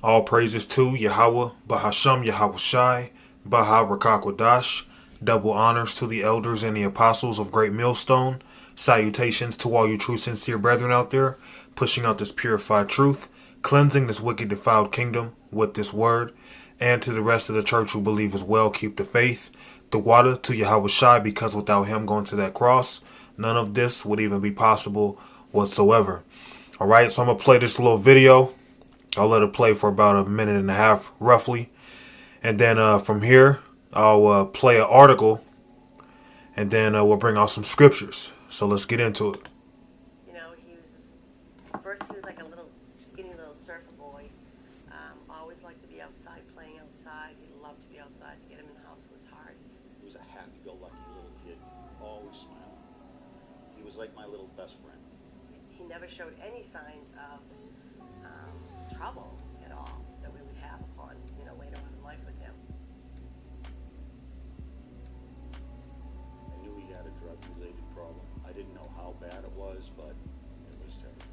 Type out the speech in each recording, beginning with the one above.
All praises to Yahweh, Bahasham Yahweh Shai, Baha Rakakwadash. Double honors to the elders and the apostles of Great Millstone. Salutations to all you true sincere brethren out there, pushing out this purified truth, cleansing this wicked defiled kingdom with this word, and to the rest of the church who believe as well, keep the faith. The water to Yahweh Shai, because without him going to that cross, none of this would even be possible whatsoever. Alright, so I'm going to play this little video. I'll let it play for about a minute and a half, roughly. And then from here, I'll play an article. And then we'll bring out some scriptures. So let's get into it. You know, first he was like a little skinny little surfer boy. Always liked to be outside, playing outside. He loved to be outside. To get him in the house was hard. He was a happy-go-lucky little kid, always smiling. He was like my little best friend. He never showed any signs of trouble at all that we would have upon, later on in life with him. I knew he had a drug-related problem. I didn't know how bad it was, but it was terrible.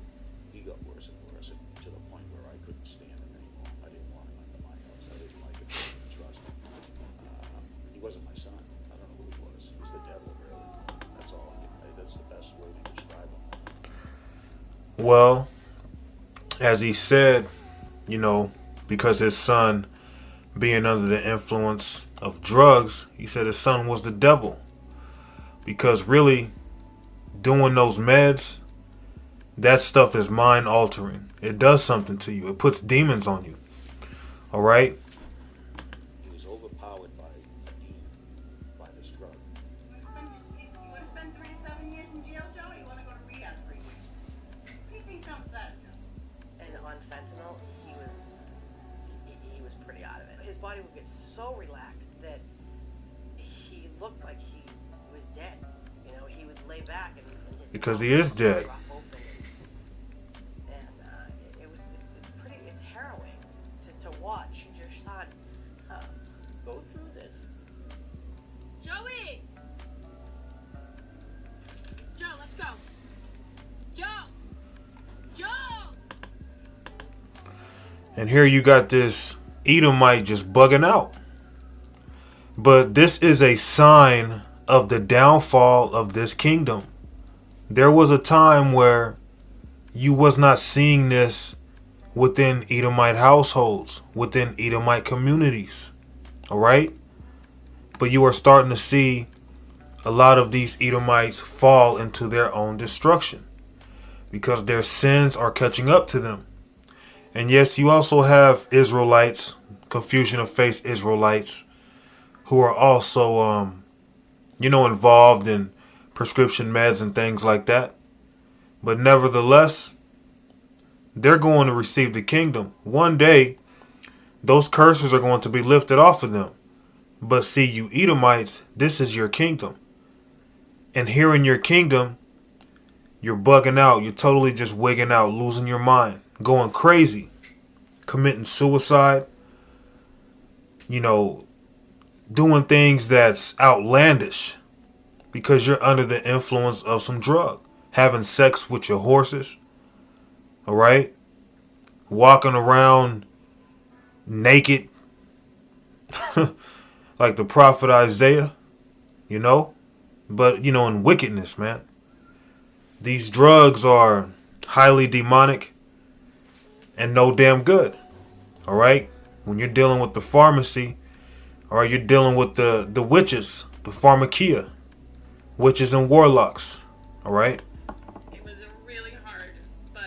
He got worse and worse to the point where I couldn't stand him anymore. I didn't want him under my house. I didn't like him. I didn't trust him. He wasn't my son. I don't know who he was. He was the devil, really. That's all I can say. That's the best way to describe him. Well, as he said, because his son being under the influence of drugs, he said his son was the devil. Because really, doing those meds, that stuff is mind altering. It does something to you. It puts demons on you. All right? He was overpowered by a demon, by this drug. You want to spend 3 to 7 years in jail, Joe, or you want to go to rehab for a year? What do you think sounds better? And on fentanyl, he was pretty out of it. His body would get so relaxed that he looked like he was dead. He would lay back and his Because he is dead. drop open and it's harrowing to watch your son go through this. Joey! Joe, let's go. Joe! Joe! And here you got this Edomite just bugging out. But this is a sign of the downfall of this kingdom. There was a time where you was not seeing this within Edomite households, within Edomite communities. All right? But you are starting to see a lot of these Edomites fall into their own destruction because their sins are catching up to them. And yes, you also have Israelites, confusion of faith Israelites, who are also, involved in prescription meds and things like that. But nevertheless, they're going to receive the kingdom. One day, those curses are going to be lifted off of them. But see, you Edomites, this is your kingdom. And here in your kingdom, you're bugging out. You're totally just wigging out, losing your mind, going crazy, committing suicide, doing things that's outlandish because you're under the influence of some drug. Having sex with your horses, all right? Walking around naked like the prophet Isaiah, But, in wickedness, man. These drugs are highly demonic and no damn good, all right? When you're dealing with the pharmacy, or you're dealing with the witches, the pharmakia, witches and warlocks, all right? It was really hard, but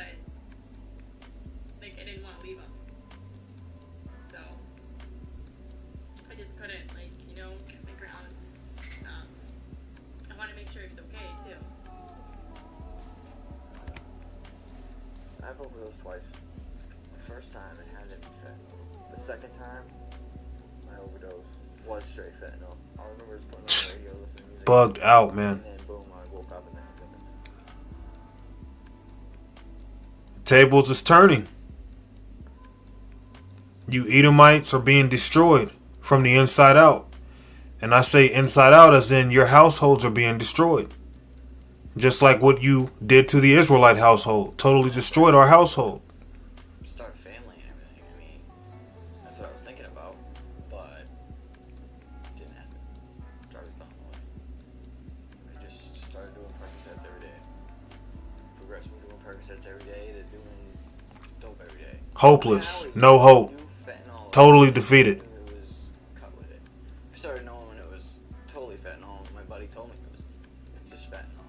I didn't want to leave him. So I just couldn't, make rounds. I want to make sure he was okay too. I've overdosed twice. The first time it had to be fentanyl. The second time, my overdose was straight fentanyl. All I remember is putting on the radio, listening to music. Bugged out, man. And then boom, I woke up in the ambulance. The tables is turning. You Edomites are being destroyed from the inside out. And I say inside out as in your households are being destroyed. Just like what you did to the Israelite household. Totally destroyed our household. Start a family and everything. I mean, but it didn't happen. Started falling away. I just started doing Percocets every day. Progressed from doing Percocets every day to doing dope every day. Hopeless. No hope. Totally defeated. It was cut with it. I started knowing when it was totally fentanyl. My buddy told me it's just fentanyl.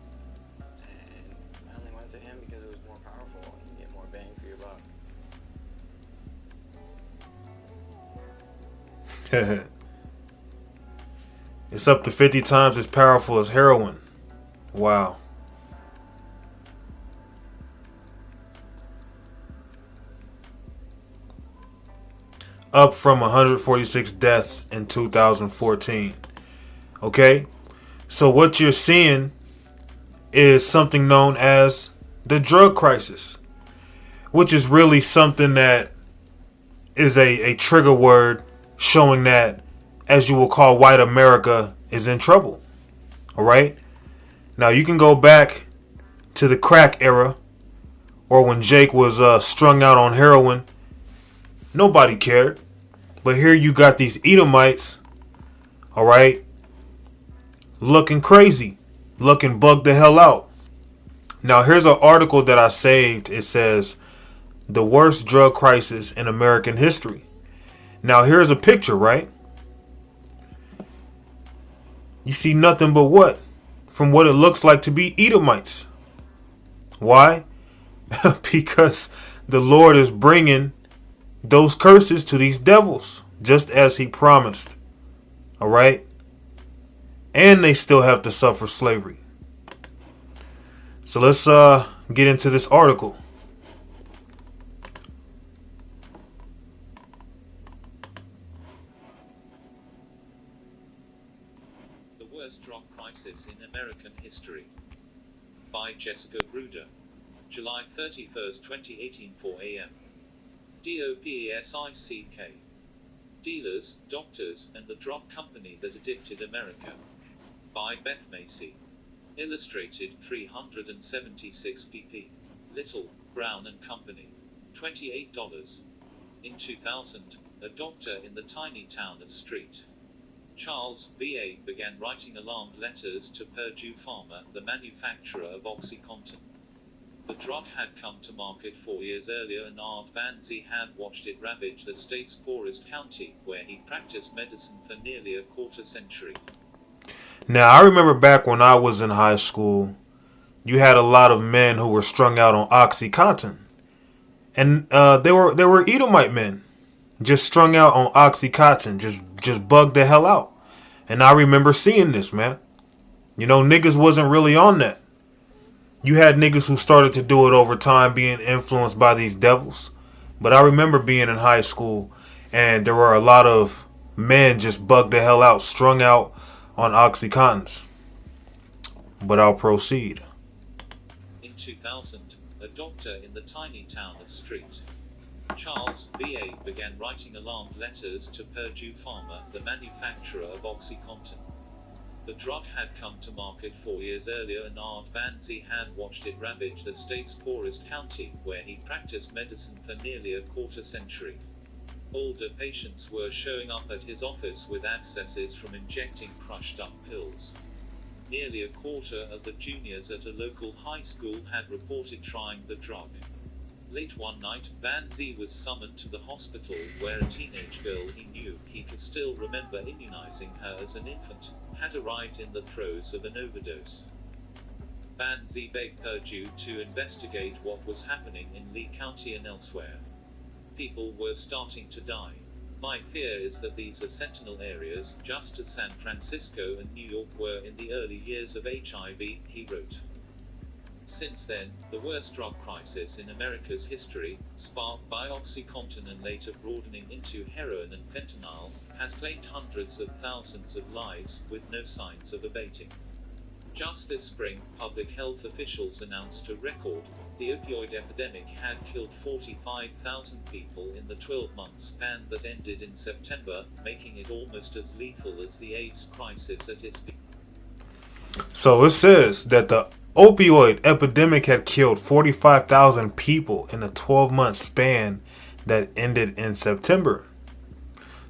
And I only went to him because it was more powerful and you get more bang for your buck. It's up to 50 times as powerful as heroin. Wow. Up from 146 deaths in 2014. Okay? So what you're seeing is something known as the drug crisis, which is really something that is a trigger word showing that, as you will call, white America is in trouble. All right? Now, you can go back to the crack era or when Jake was strung out on heroin. Nobody cared. But here you got these Edomites, all right, looking crazy, looking bugged the hell out. Now, here's an article that I saved. It says, the worst drug crisis in American history. Now, here's a picture, right? You see nothing but what? From what it looks like to be Edomites. Why? Because the Lord is bringing those curses to these devils, just as he promised. All right? And they still have to suffer slavery. So let's get into this article. The worst drug crisis in American history. By Jessica Bruder. July 31st, 2018, 4 a.m. DOPESICK. Dealers, Doctors, and the Drug Company That Addicted America. By Beth Macy. Illustrated 376 pp. Little, Brown and Company. $28. In 2000, a doctor in the tiny town of St. Charles, VA, began writing alarmed letters to Purdue Pharma, the manufacturer of OxyContin. The drug had come to market 4 years earlier and Art Van Zee had watched it ravage the state's poorest county, where he practiced medicine for nearly a quarter century. Now, I remember back when I was in high school, you had a lot of men who were strung out on OxyContin. And they were Edomite men, just strung out on OxyContin, just bugged the hell out. And I remember seeing this, man. You know, niggas wasn't really on that. You had niggas who started to do it over time, being influenced by these devils. But I remember being in high school, and there were a lot of men just bugged the hell out, strung out on OxyContins. But I'll proceed. In 2000, a doctor in the tiny town of St. Charles, VA, began writing alarmed letters to Purdue Pharma, the manufacturer of OxyContin. The drug had come to market 4 years earlier and Art Van Zee had watched it ravage the state's poorest county, where he practiced medicine for nearly a quarter century. Older patients were showing up at his office with abscesses from injecting crushed-up pills. Nearly a quarter of the juniors at a local high school had reported trying the drug. Late one night, Van Zee was summoned to the hospital where a teenage girl he knew he could still remember immunizing her as an infant had arrived in the throes of an overdose. Van Zee begged Purdue to investigate what was happening in Lee County and elsewhere. People were starting to die. My fear is that these are sentinel areas, just as San Francisco and New York were in the early years of HIV, he wrote. Since then, the worst drug crisis in America's history, sparked by OxyContin and later broadening into heroin and fentanyl, has claimed hundreds of thousands of lives, with no signs of abating. Just this spring, public health officials announced a record. The opioid epidemic had killed 45,000 people in the 12-month span that ended in September, making it almost as lethal as the AIDS crisis at its peak. So it says that the opioid epidemic had killed 45,000 people in a 12-month span that ended in September.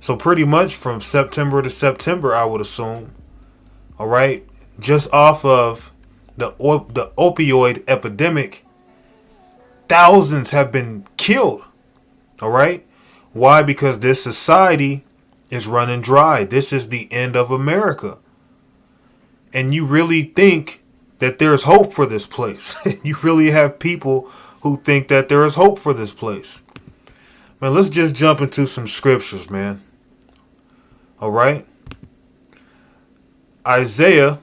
So pretty much from September to September, I would assume. All right, just off of the opioid epidemic, thousands have been killed. All right, why? Because this society is running dry. This is the end of America. And you really think that there's hope for this place. You really have people who think that there is hope for this place. Man, let's just jump into some scriptures, man. All right. Isaiah.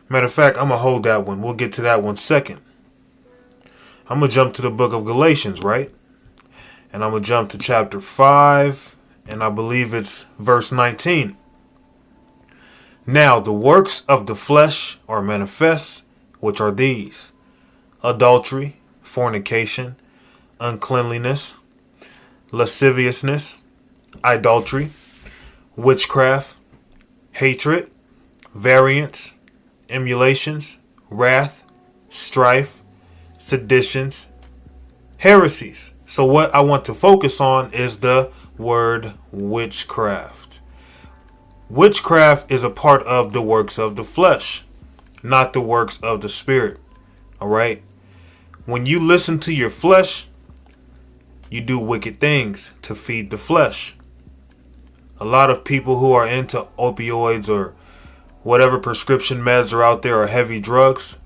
Matter of fact, I'm going to hold that one. We'll get to that one second. I'm going to jump to the book of Galatians, right? And I'm going to jump to chapter 5, and I believe it's verse 19. Now, the works of the flesh are manifest, which are these: adultery, fornication, uncleanliness, lasciviousness, idolatry, witchcraft, hatred, variance, emulations, wrath, strife, seditions, heresies. So what I want to focus on is the word witchcraft. Witchcraft is a part of the works of the flesh, not the works of the spirit. All right. When you listen to your flesh, you do wicked things to feed the flesh. A lot of people who are into opioids or whatever prescription meds are out there or heavy drugs,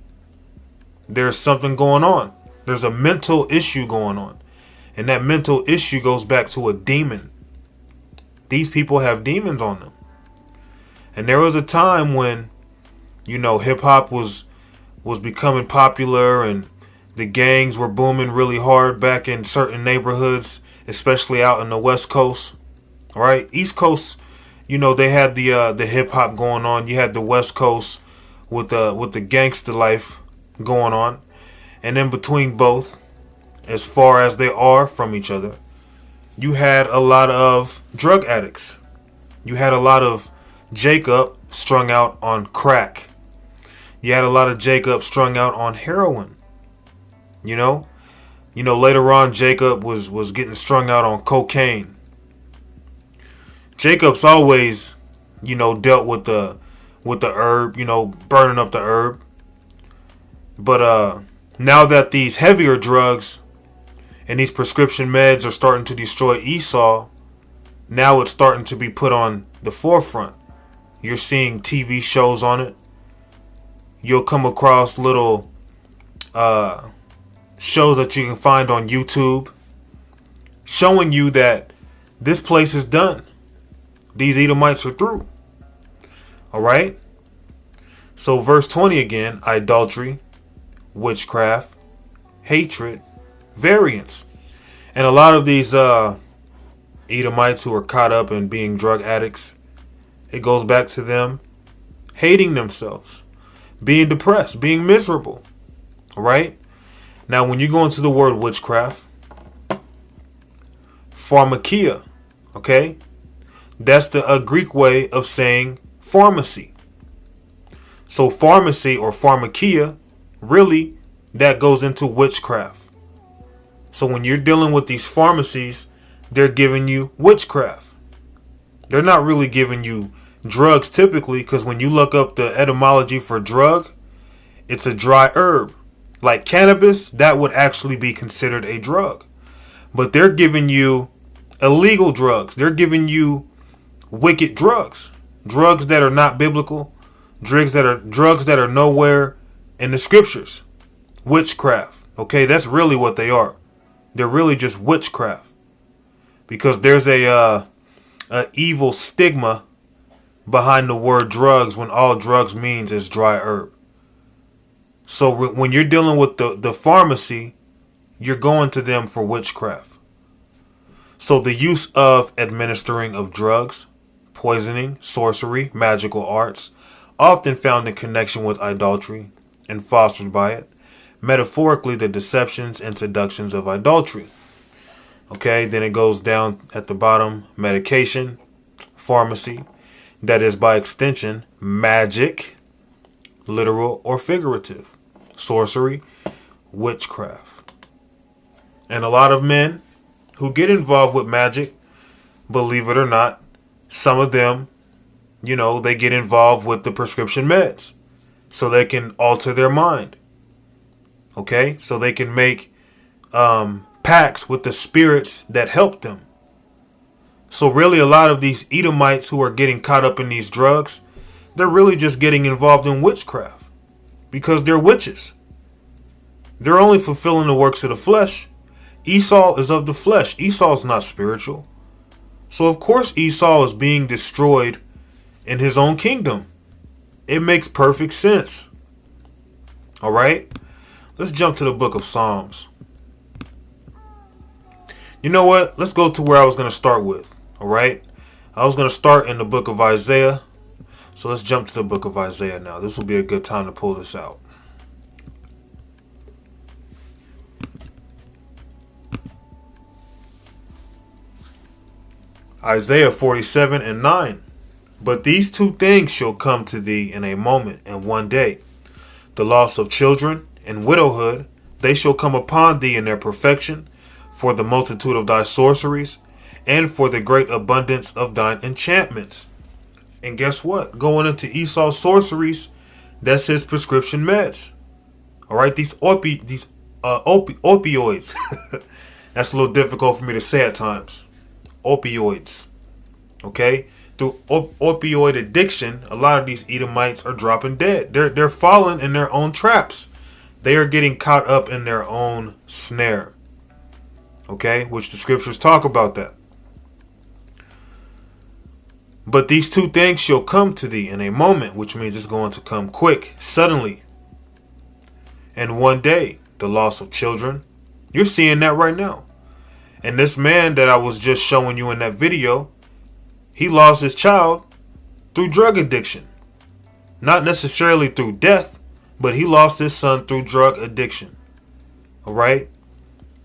there's something going on. There's a mental issue going on. And that mental issue goes back to a demon. These people have demons on them. And there was a time when, hip hop was becoming popular and the gangs were booming really hard back in certain neighborhoods, especially out in the West Coast. All right, East Coast, they had the hip hop going on. You had the West Coast with the gangster life going on, and in between both, as far as they are from each other, you had a lot of drug addicts. You had a lot of Jacob strung out on crack. You had a lot of Jacob strung out on heroin. Later on, Jacob was getting strung out on cocaine. Jacob's always, dealt with the herb, burning up the herb. But now that these heavier drugs and these prescription meds are starting to destroy Esau, now it's starting to be put on the forefront. You're seeing TV shows on it. You'll come across little shows that you can find on YouTube showing you that this place is done. These Edomites are through. All right. So verse 20 again: idolatry, witchcraft, hatred, variance. And a lot of these Edomites who are caught up in being drug addicts, it goes back to them hating themselves, being depressed, being miserable. All right. Now, when you go into the word witchcraft, pharmakia, okay, that's a Greek way of saying pharmacy. So pharmacy or pharmakia, really, that goes into witchcraft. So when you're dealing with these pharmacies, they're giving you witchcraft. They're not really giving you drugs typically, because when you look up the etymology for drug, it's a dry herb. Like cannabis, that would actually be considered a drug. But they're giving you illegal drugs. They're giving you wicked drugs. Drugs that are not biblical. Drugs that are nowhere in the scriptures. Witchcraft. Okay, that's really what they are. They're really just witchcraft. Because there's a evil stigma behind the word drugs when all drugs means is dry herb. So when you're dealing with the pharmacy, you're going to them for witchcraft. So the use of administering of drugs, poisoning, sorcery, magical arts, often found in connection with idolatry and fostered by it. Metaphorically, the deceptions and seductions of idolatry. Okay, then it goes down at the bottom: medication, pharmacy, that is by extension magic, literal or figurative, sorcery, witchcraft. And a lot of men who get involved with magic, believe it or not, some of them, they get involved with the prescription meds so they can alter their mind. Okay? So they can make pacts with the spirits that help them. So really a lot of these Edomites who are getting caught up in these drugs, they're really just getting involved in witchcraft because they're witches. They're only fulfilling the works of the flesh. Esau is of the flesh. Esau is not spiritual. So of course Esau is being destroyed in his own kingdom. It makes perfect sense. All right? Let's jump to the book of Psalms. You know what? Let's go to where I was going to start with. All right? I was going to start in the book of Isaiah. So let's jump to the book of Isaiah now. This will be a good time to pull this out. Isaiah 47:9. But these two things shall come to thee in a moment and one day. The loss of children and widowhood, they shall come upon thee in their perfection, for the multitude of thy sorceries, and for the great abundance of thine enchantments. And guess what? Going into Esau's sorceries, that's his prescription meds. All right, these opioids. That's a little difficult for me to say at times. Opioids. Okay? Through opioid addiction, a lot of these Edomites are dropping dead. They're falling in their own traps. They are getting caught up in their own snare. Okay? Which the scriptures talk about that. But these two things shall come to thee in a moment, which means it's going to come quick, suddenly. And one day, the loss of children. You're seeing that right now. And this man that I was just showing you in that video, he lost his child through drug addiction. Not necessarily through death, but he lost his son through drug addiction. All right?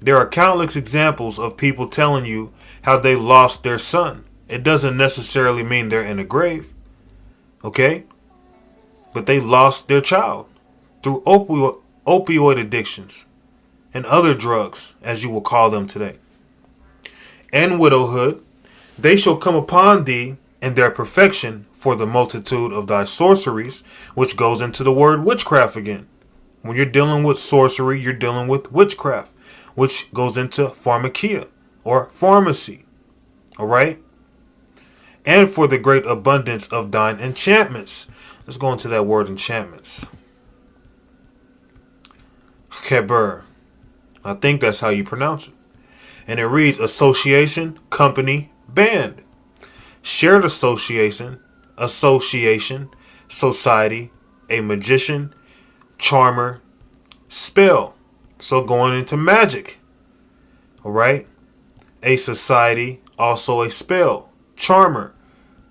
There are countless examples of people telling you how they lost their son. It doesn't necessarily mean they're in a grave. Okay? But they lost their child through opioid addictions and other drugs, as you will call them today. And widowhood, they shall come upon thee in their perfection for the multitude of thy sorceries, which goes into the word witchcraft again. When you're dealing with sorcery, you're dealing with witchcraft, which goes into pharmakia or pharmacy. All right? And for the great abundance of thine enchantments. Let's go into that word enchantments. Keber. I think that's how you pronounce it. And it reads association, company, band. Shared association, society, a magician, charmer, spell. So going into magic. All right. A society, also a spell, charmer,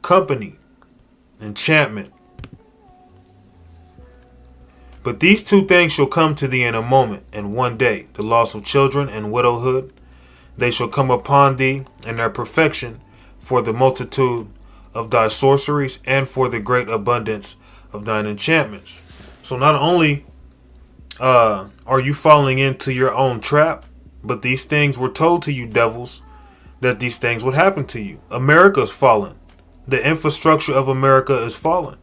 company, enchantment. But these two things shall come to thee in a moment and one day, the loss of children and widowhood. They shall come upon thee in their perfection for the multitude of thy sorceries and for the great abundance of thine enchantments. So not only are you falling into your own trap, but these things were told to you, devils, that these things would happen to you. America's fallen. The infrastructure of America is fallen.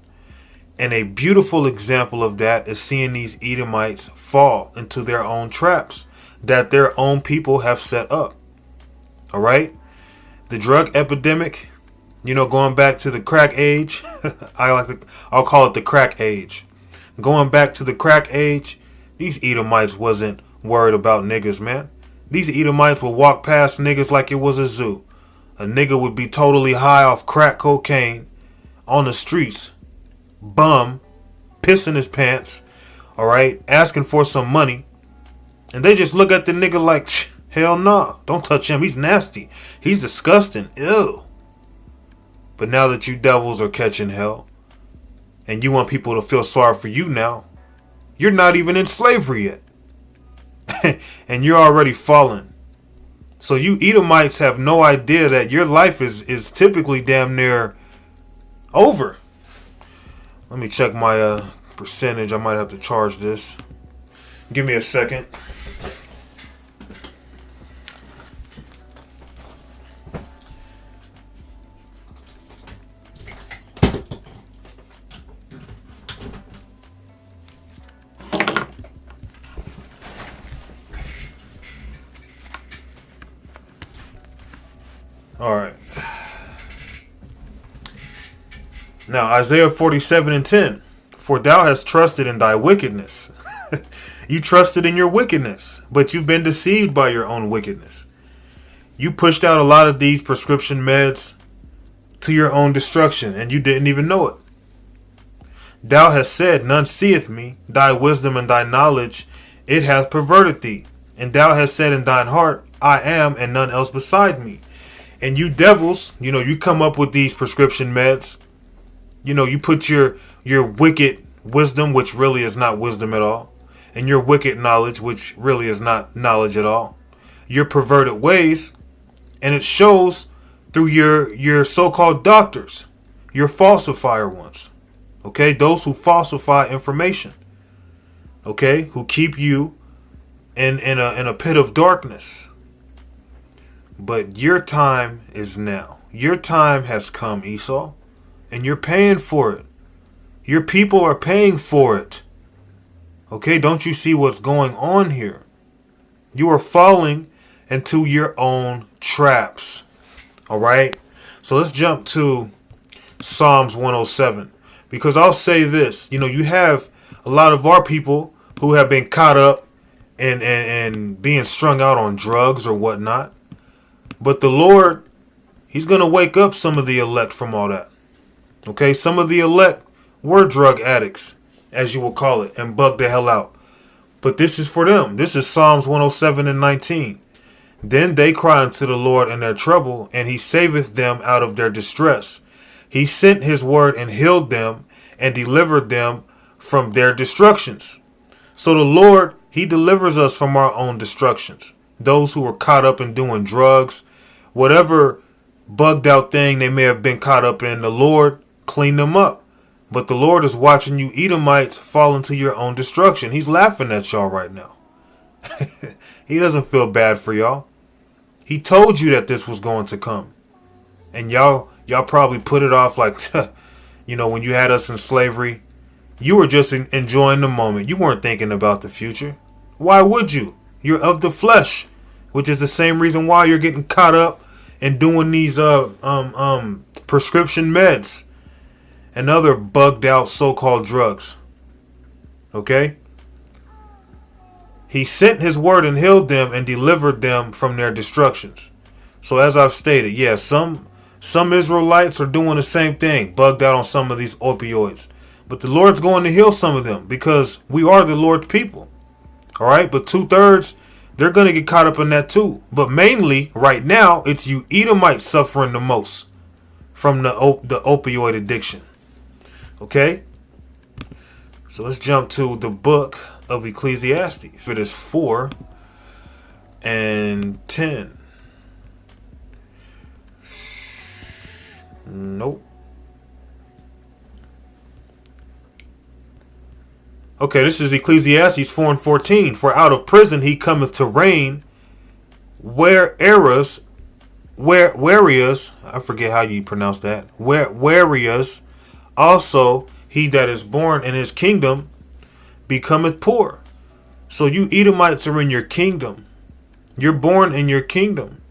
And a beautiful example of that is seeing these Edomites fall into their own traps that their own people have set up. All right? The drug epidemic, going back to the crack age, I'll call it the crack age. Going back to the crack age, these Edomites wasn't worried about niggas, man. These Edomites would walk past niggas like it was a zoo. A nigga would be totally high off crack cocaine on the streets, bum, pissing his pants, all right, asking for some money. And they just look at the nigga like, hell no, don't touch him. He's nasty. He's disgusting. Ew. But now that you devils are catching hell, and you want people to feel sorry for you now, you're not even in slavery yet. And you're already fallen. So you Edomites have no idea that your life is typically damn near over. Let me check my percentage. I might have to charge this. Give me a second. All right. Now, Isaiah 47:10. For thou hast trusted in thy wickedness. You trusted in your wickedness, but you've been deceived by your own wickedness. You pushed out a lot of these prescription meds to your own destruction, and you didn't even know it. Thou hast said, none seeth me. Thy wisdom and thy knowledge, it hath perverted thee. And thou hast said in thine heart, I am, and none else beside me. And you devils, you come up with these prescription meds. You put your wicked wisdom, which really is not wisdom at all, and your wicked knowledge, which really is not knowledge at all, your perverted ways, and it shows through your so-called doctors, your falsifier ones, okay? Those who falsify information, okay? Who keep you in a pit of darkness. But your time is now. Your time has come, Esau, and you're paying for it. Your people are paying for it. Okay, don't you see what's going on here? You are falling into your own traps. All right? So let's jump to Psalms 107. Because I'll say this. You have a lot of our people who have been caught up and being strung out on drugs or whatnot. But the Lord, He's going to wake up some of the elect from all that. Okay? Some of the elect were drug addicts, as you will call it, and bugged the hell out. But this is for them. This is Psalms 107:19. Then they cry unto the Lord in their trouble, and He saveth them out of their distress. He sent His word and healed them and delivered them from their destructions. So the Lord, He delivers us from our own destructions. Those who were caught up in doing drugs, whatever bugged out thing they may have been caught up in, the Lord cleaned them up. But the Lord is watching you Edomites fall into your own destruction. He's laughing at y'all right now. He doesn't feel bad for y'all. He told you that this was going to come. And y'all probably put it off like, when you had us in slavery, you were just enjoying the moment. You weren't thinking about the future. Why would you? You're of the flesh, which is the same reason why you're getting caught up and doing these prescription meds and other bugged out so-called drugs. Okay? He sent His word and healed them and delivered them from their destructions. So as I've stated, some Israelites are doing the same thing, bugged out on some of these opioids. But the Lord's going to heal some of them because we are the Lord's people. All right? But 2/3, they're going to get caught up in that too. But mainly, right now, it's you Edomites suffering the most from the opioid addiction. Okay? So let's jump to the book of Ecclesiastes. It is 4 and 10. Nope. Okay, this is Ecclesiastes 4 and 14. For out of prison he cometh to reign, whereas, I forget how you pronounce that. Whereas also he that is born in his kingdom becometh poor. So you Edomites are in your kingdom. You're born in your kingdom.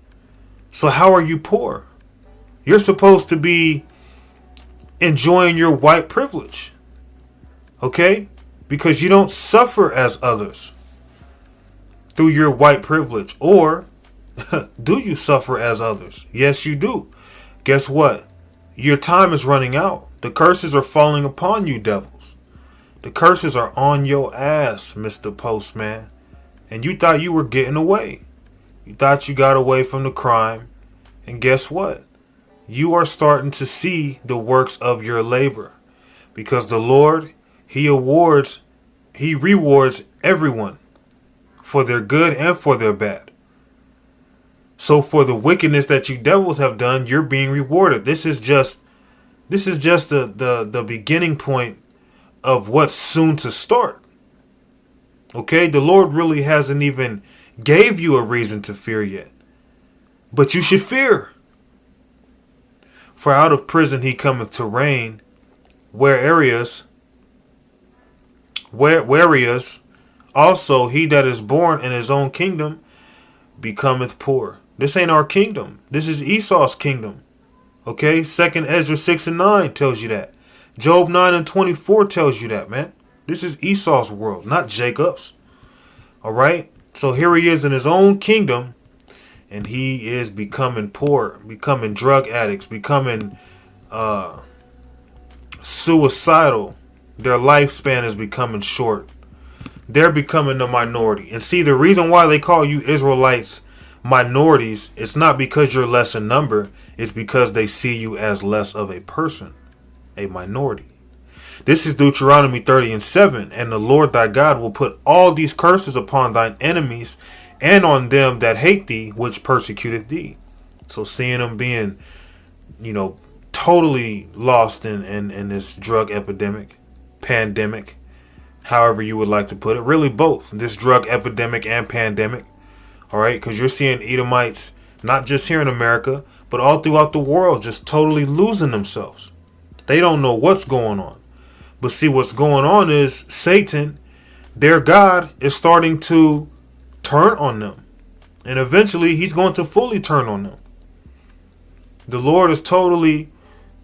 So how are you poor? You're supposed to be enjoying your white privilege. Okay? Because you don't suffer as others through your white privilege. Or do you suffer as others? Yes, you do. Guess what? Your time is running out. The curses are falling upon you, devils. The curses are on your ass, Mr. Postman. And you thought you were getting away. You thought you got away from the crime. And guess what? You are starting to see the works of your labor. Because the Lord, He rewards everyone for their good and for their bad. So for the wickedness that you devils have done, you're being rewarded. This is just the beginning point of what's soon to start. Okay? The Lord really hasn't even gave you a reason to fear yet. But you should fear. For out of prison he cometh to reign, whereas also he that is born in his own kingdom becometh poor. This ain't our kingdom. This is Esau's kingdom. Okay? 2nd Ezra 6 and 9 tells you that. Job 9 and 24 tells you that, man. This is Esau's world, not Jacob's. All right? So here he is in his own kingdom, and he is becoming poor, becoming drug addicts, becoming suicidal. Their lifespan is becoming short. They're becoming the minority. And see, the reason why they call you Israelites minorities, it's not because you're less in number. It's because they see you as less of a person, a minority. This is Deuteronomy 30 and 7. And the Lord thy God will put all these curses upon thine enemies and on them that hate thee, which persecuted thee. So seeing them being, totally lost in this drug epidemic, pandemic, however you would like to put it. Really both. This drug epidemic and pandemic. All right. Because you're seeing Edomites, not just here in America, but all throughout the world, just totally losing themselves. They don't know what's going on. But see, what's going on is Satan, their God, is starting to turn on them. And eventually he's going to fully turn on them. The Lord is totally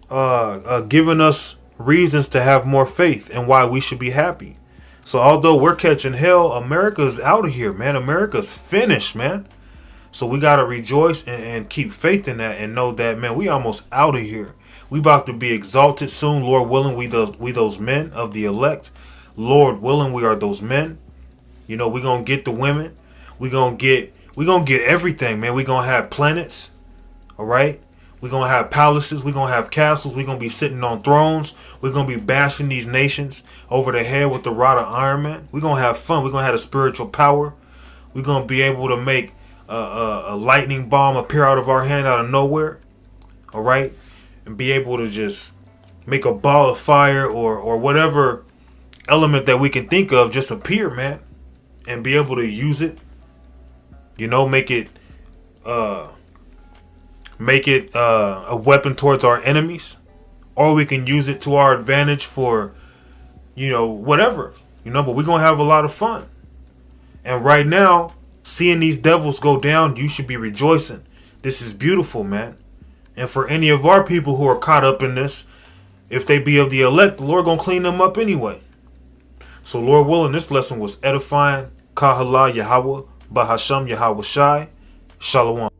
giving us reasons to have more faith and why we should be happy. So although we're catching hell, America's out of here, man. America's finished, man. So we got to rejoice and keep faith in that and know that, man, we almost out of here. We about to be exalted soon. Lord willing, we those men of the elect. Lord willing, we are those men. We're going to get the women. We're going to get everything, man. We're going to have planets. All right. We're going to have palaces. We're going to have castles. We're going to be sitting on thrones. We're going to be bashing these nations over the head with the rod of iron, man. We're going to have fun. We're going to have a spiritual power. We're going to be able to make a lightning bomb appear out of our hand out of nowhere. All right. And be able to just make a ball of fire or whatever element that we can think of just appear, man. And be able to use it. Make it a weapon towards our enemies, or we can use it to our advantage for, whatever, but we're going to have a lot of fun. And right now, seeing these devils go down, you should be rejoicing. This is beautiful, man. And for any of our people who are caught up in this, if they be of the elect, the Lord going to clean them up anyway. So Lord willing, this lesson was edifying. Kahala Yahweh, Bahasham Yahweh Shai. Shalom.